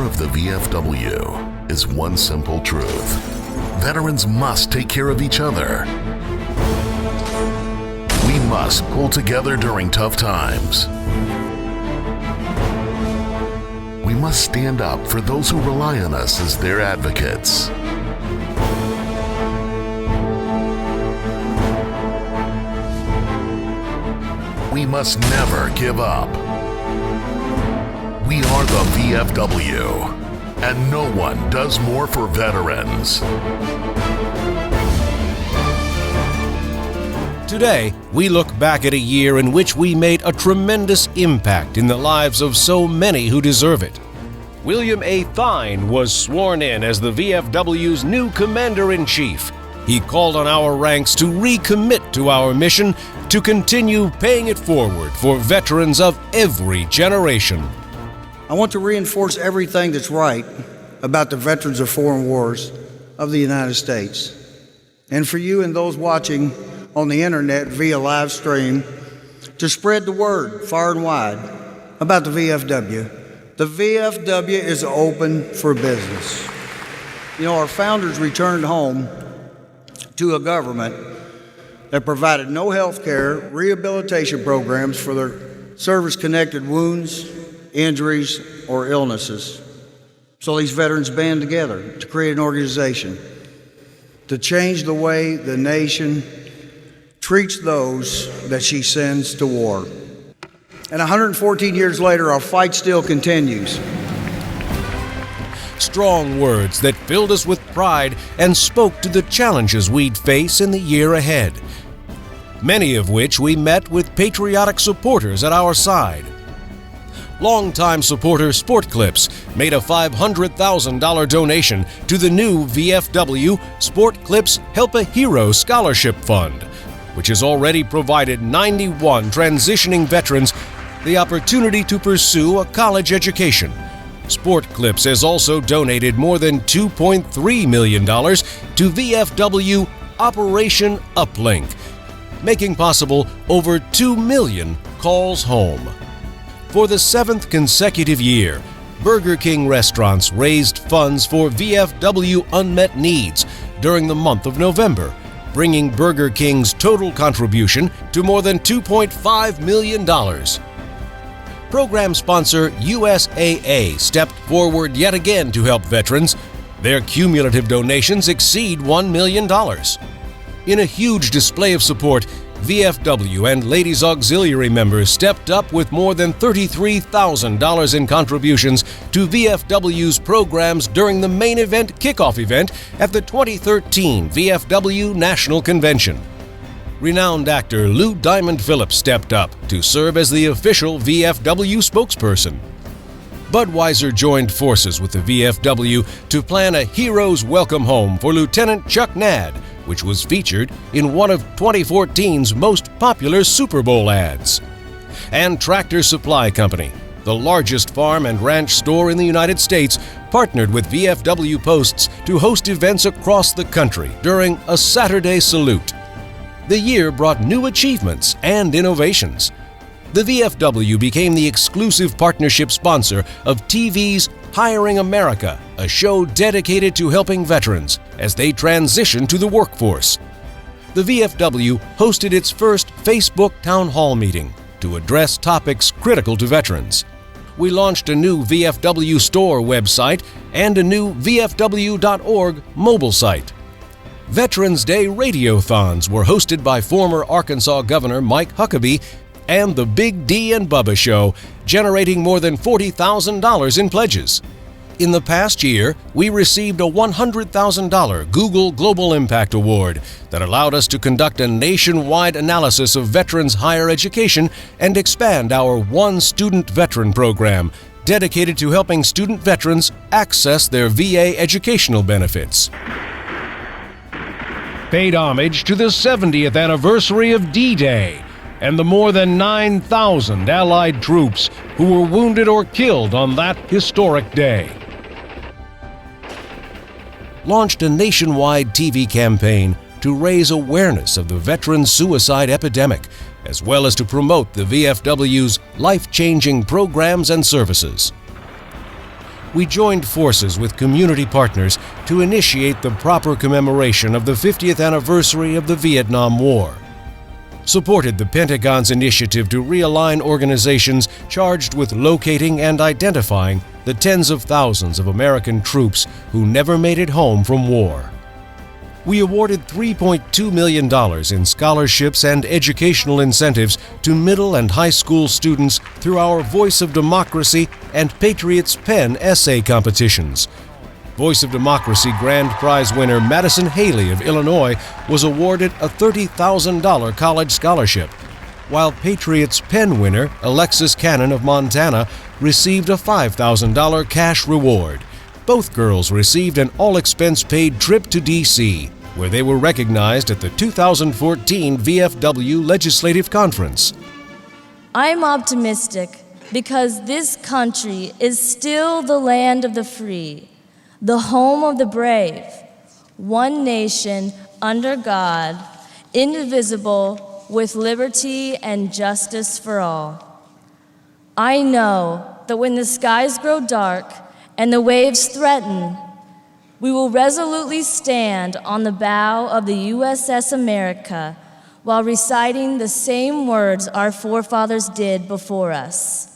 of the VFW is one simple truth. Veterans must take care of each other. We must pull together during tough times. We must stand up for those who rely on us as their advocates. We must never give up. We are the VFW, and no one does more for veterans. Today, we look back at a year in which we made a tremendous impact in the lives of so many who deserve it. William A. Thine was sworn in as the VFW's new Commander-in-Chief. He called on our ranks to recommit to our mission to continue paying it forward for veterans of every generation. I want to reinforce everything that's right about the veterans of foreign wars of the United States. And for you and those watching on the internet via live stream, to spread the word far and wide about the VFW. The VFW is open for business. You know, our founders returned home to a government that provided no health care, rehabilitation programs for their service-connected wounds, injuries, or illnesses. So these veterans band together to create an organization to change the way the nation treats those that she sends to war. And 114 years later, our fight still continues. Strong words that filled us with pride and spoke to the challenges we'd face in the year ahead. Many of which we met with patriotic supporters at our side. Longtime supporter Sport Clips made a $500,000 donation to the new VFW Sport Clips Help a Hero Scholarship Fund, which has already provided 91 transitioning veterans the opportunity to pursue a college education. Sport Clips has also donated more than $2.3 million to VFW Operation Uplink, making possible over 2 million calls home. For the 7th consecutive year, Burger King restaurants raised funds for VFW unmet needs during the month of November, bringing Burger King's total contribution to more than $2.5 million. Program sponsor USAA stepped forward yet again to help veterans. Their cumulative donations exceed $1 million. In a huge display of support, VFW and Ladies Auxiliary members stepped up with more than $33,000 in contributions to VFW's programs during the main event kickoff event at the 2013 VFW National Convention. Renowned actor Lou Diamond Phillips stepped up to serve as the official VFW spokesperson. Budweiser joined forces with the VFW to plan a Hero's Welcome Home for Lieutenant Chuck Nadd, which was featured in one of 2014's most popular Super Bowl ads. And Tractor Supply Company, the largest farm and ranch store in the United States, partnered with VFW Posts to host events across the country during a Saturday Salute. The year brought new achievements and innovations. The VFW became the exclusive partnership sponsor of TV's Hiring America, a show dedicated to helping veterans as they transition to the workforce. The VFW hosted its first Facebook town hall meeting to address topics critical to veterans. We launched a new VFW store website and a new VFW.org mobile site. Veterans Day radiothons were hosted by former Arkansas Governor Mike Huckabee and the Big D and Bubba Show, generating more than $40,000 in pledges. In the past year, we received a $100,000 Google Global Impact Award that allowed us to conduct a nationwide analysis of veterans' higher education and expand our One Student Veteran program, dedicated to helping student veterans access their VA educational benefits. Paid homage to the 70th anniversary of D-Day and the more than 9,000 Allied troops who were wounded or killed on that historic day. Launched a nationwide TV campaign to raise awareness of the veteran suicide epidemic, as well as to promote the VFW's life-changing programs and services. we joined forces with community partners to initiate the proper commemoration of the 50th anniversary of the Vietnam War, supported the Pentagon's initiative to realign organizations charged with locating and identifying the tens of thousands of American troops who never made it home from war. We awarded $3.2 million in scholarships and educational incentives to middle and high school students through our Voice of Democracy and Patriots Pen essay competitions. Voice of Democracy Grand Prize winner Madison Haley of Illinois was awarded a $30,000 college scholarship, while Patriots Pen winner Alexis Cannon of Montana received a $5,000 cash reward. Both girls received an all-expense-paid trip to D.C., where they were recognized at the 2014 VFW Legislative Conference. I'm optimistic because this country is still the land of the free, the home of the brave, one nation under God, indivisible, with liberty and justice for all. I know that when the skies grow dark and the waves threaten, we will resolutely stand on the bow of the USS America while reciting the same words our forefathers did before us.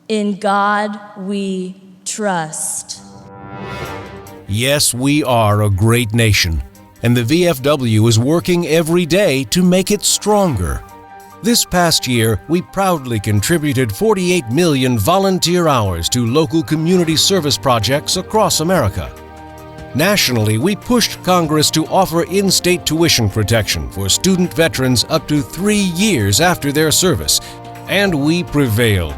In God we trust. Yes, we are a great nation, and the VFW is working every day to make it stronger. This past year, we proudly contributed 48 million volunteer hours to local community service projects across America. Nationally, we pushed Congress to offer in-state tuition protection for student veterans up to 3 years after their service, and we prevailed.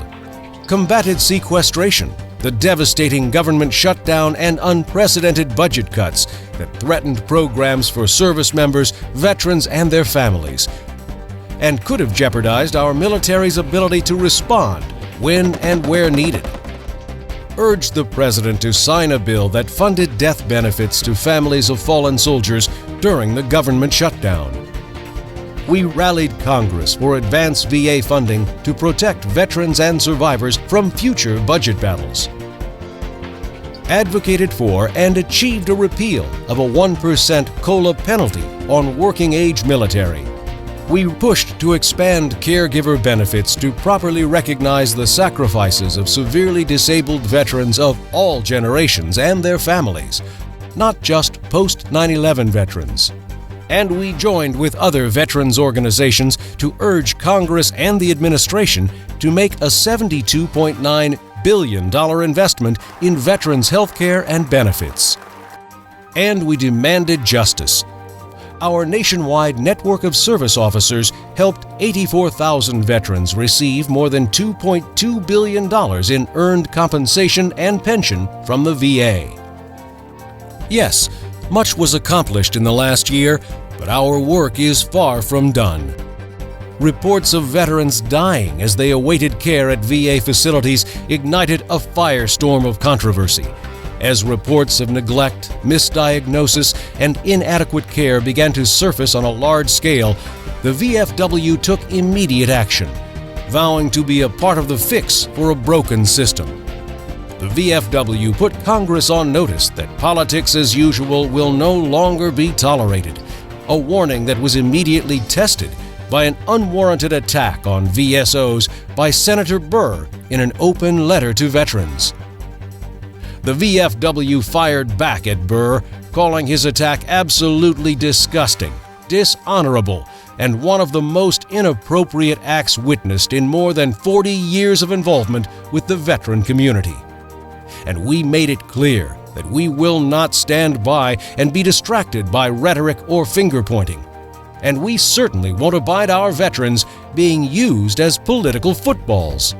Combated sequestration, the devastating government shutdown and unprecedented budget cuts that threatened programs for service members, veterans, and their families, and could have jeopardized our military's ability to respond when and where needed. Urged the President to sign a bill that funded death benefits to families of fallen soldiers during the government shutdown. We rallied Congress for advanced VA funding to protect veterans and survivors from future budget battles. Advocated for and achieved a repeal of a 1% COLA penalty on working-age military. We pushed to expand caregiver benefits to properly recognize the sacrifices of severely disabled veterans of all generations and their families, not just post-9/11 veterans. And we joined with other veterans organizations to urge Congress and the administration to make a $72.9 billion investment in veterans' health care and benefits. And we demanded justice. Our nationwide network of service officers helped 84,000 veterans receive more than $2.2 billion in earned compensation and pension from the VA. Yes, much was accomplished in the last year, but our work is far from done. Reports of veterans dying as they awaited care at VA facilities ignited a firestorm of controversy. As reports of neglect, misdiagnosis, and inadequate care began to surface on a large scale, the VFW took immediate action, vowing to be a part of the fix for a broken system. The VFW put Congress on notice that politics as usual will no longer be tolerated, a warning that was immediately tested by an unwarranted attack on VSOs by Senator Burr in an open letter to veterans. The VFW fired back at Burr, calling his attack absolutely disgusting, dishonorable, and one of the most inappropriate acts witnessed in more than 40 years of involvement with the veteran community. And we made it clear that we will not stand by and be distracted by rhetoric or finger-pointing. And we certainly won't abide our veterans being used as political footballs.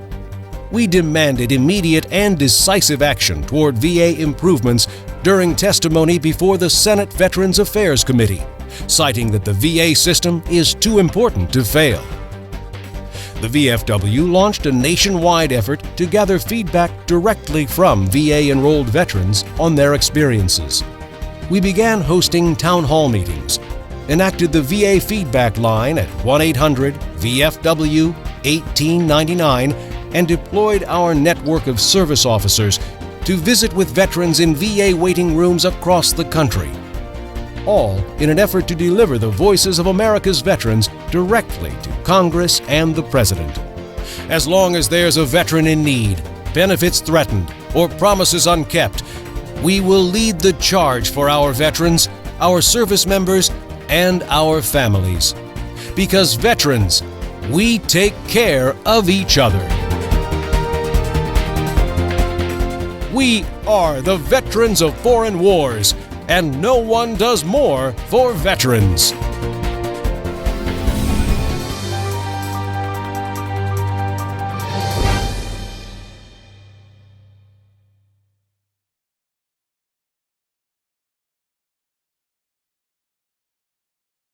We demanded immediate and decisive action toward VA improvements during testimony before the Senate Veterans Affairs Committee, citing that the VA system is too important to fail. The VFW launched a nationwide effort to gather feedback directly from VA-enrolled veterans on their experiences. We began hosting town hall meetings, enacted the VA feedback line at 1-800-VFW-1899, and deployed our network of service officers to visit with veterans in VA waiting rooms across the country, all in an effort to deliver the voices of America's veterans directly to Congress and the President. As long as there's a veteran in need, benefits threatened, or promises unkept, we will lead the charge for our veterans, our service members, and our families. Because veterans, we take care of each other. We are the veterans of foreign wars, and no one does more for veterans.